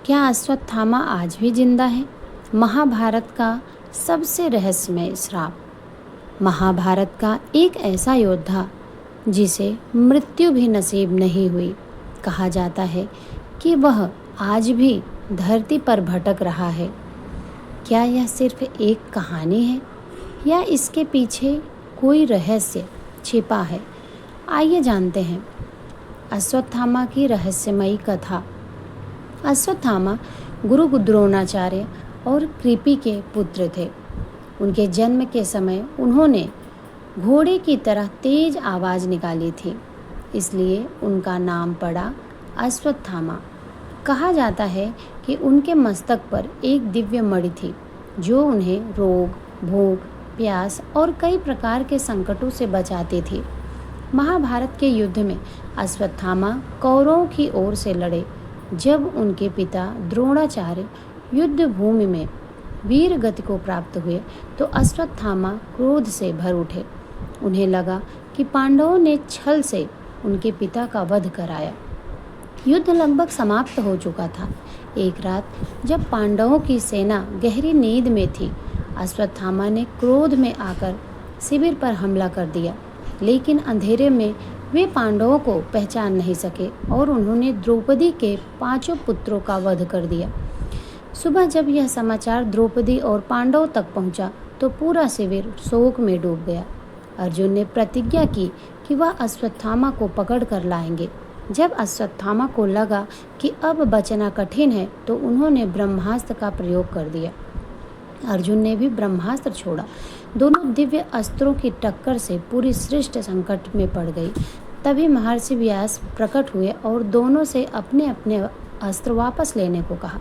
क्या अश्वत्थामा आज भी जिंदा है? महाभारत का सबसे रहस्यमय श्राप। महाभारत का एक ऐसा योद्धा जिसे मृत्यु भी नसीब नहीं हुई। कहा जाता है कि वह आज भी धरती पर भटक रहा है। क्या यह सिर्फ एक कहानी है या इसके पीछे कोई रहस्य छिपा है? आइए जानते हैं अश्वत्थामा की रहस्यमयी कथा। अश्वत्थामा गुरु द्रोणाचार्य और कृपि के पुत्र थे। उनके जन्म के समय उन्होंने घोड़े की तरह तेज आवाज़ निकाली थी, इसलिए उनका नाम पड़ा अश्वत्थामा। कहा जाता है कि उनके मस्तक पर एक दिव्य मणि थी जो उन्हें रोग, भूख, प्यास और कई प्रकार के संकटों से बचाती थी। महाभारत के युद्ध में अश्वत्थामा कौरवों की ओर से लड़े। जब उनके पिता द्रोणाचार्य युद्ध भूमि में वीर गति को प्राप्त हुए तो अश्वत्थामा क्रोध से भर उठे। उन्हें लगा कि पांडवों ने छल से उनके पिता का वध कराया। युद्ध लगभग समाप्त हो चुका था। एक रात जब पांडवों की सेना गहरी नींद में थी, अश्वत्थामा ने क्रोध में आकर शिविर पर हमला कर दिया, लेकिन अंधेरे में वे पांडवों को पहचान नहीं सके और उन्होंने द्रौपदी के 5 पुत्रों का वध कर दिया। सुबह जब यह समाचार द्रौपदी और पांडवों तक पहुंचा तो पूरा शिविर शोक में डूब गया। अर्जुन ने प्रतिज्ञा की कि वह अश्वत्थामा को पकड़ कर लाएंगे। जब अश्वत्थामा को लगा कि अब बचना कठिन है तो उन्होंने ब्रह्मास्त्र का प्रयोग कर दिया। अर्जुन ने भी ब्रह्मास्त्र छोड़ा। दोनों दिव्य अस्त्रों की टक्कर से पूरी सृष्टि संकट में पड़ गई। तभी महर्षि व्यास प्रकट हुए और दोनों से अपने अपने अस्त्र वापस लेने को कहा।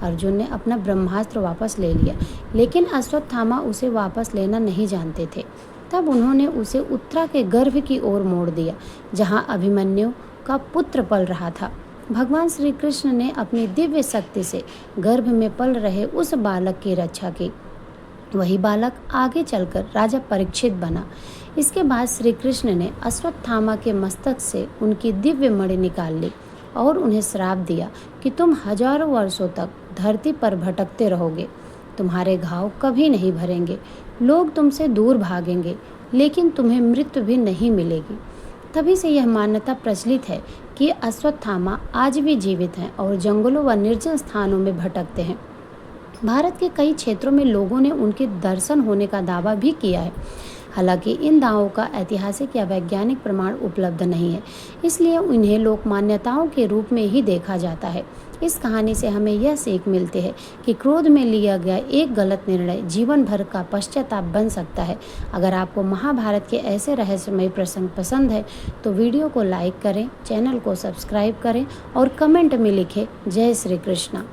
अर्जुन ने अपना ब्रह्मास्त्र वापस ले लिया, लेकिन अश्वत्थामा उसे वापस लेना नहीं जानते थे। तब उन्होंने उसे उत्तरा के गर्भ की ओर मोड़ दिया, जहाँ अभिमन्यु का पुत्र पल रहा था। भगवान श्री कृष्ण ने अपनी दिव्य शक्ति से गर्भ में पल रहे उस बालक की रक्षा की। वही बालक आगे चलकर राजा परीक्षित बना। इसके बाद श्री कृष्ण ने अश्वत्थामा के मस्तक से उनकी दिव्य मणि निकाल ली और उन्हें श्राप दिया कि तुम हजारों वर्षों तक धरती पर भटकते रहोगे। तुम्हारे घाव कभी नहीं भरेंगे, लोग तुमसे दूर भागेंगे, लेकिन तुम्हें मृत्यु भी नहीं मिलेगी। तभी से यह मान्यता प्रचलित है कि अश्वत्थामा आज भी जीवित हैं और जंगलों व निर्जन स्थानों में भटकते हैं। भारत के कई क्षेत्रों में लोगों ने उनके दर्शन होने का दावा भी किया है। हालांकि इन दावों का ऐतिहासिक या वैज्ञानिक प्रमाण उपलब्ध नहीं है, इसलिए इन्हें लोक मान्यताओं के रूप में ही देखा जाता है। इस कहानी से हमें यह सीख मिलती है कि क्रोध में लिया गया एक गलत निर्णय जीवन भर का पश्चाताप बन सकता है। अगर आपको महाभारत के ऐसे रहस्यमय प्रसंग पसंद है तो वीडियो को लाइक करें, चैनल को सब्सक्राइब करें और कमेंट में लिखें जय श्री कृष्णा।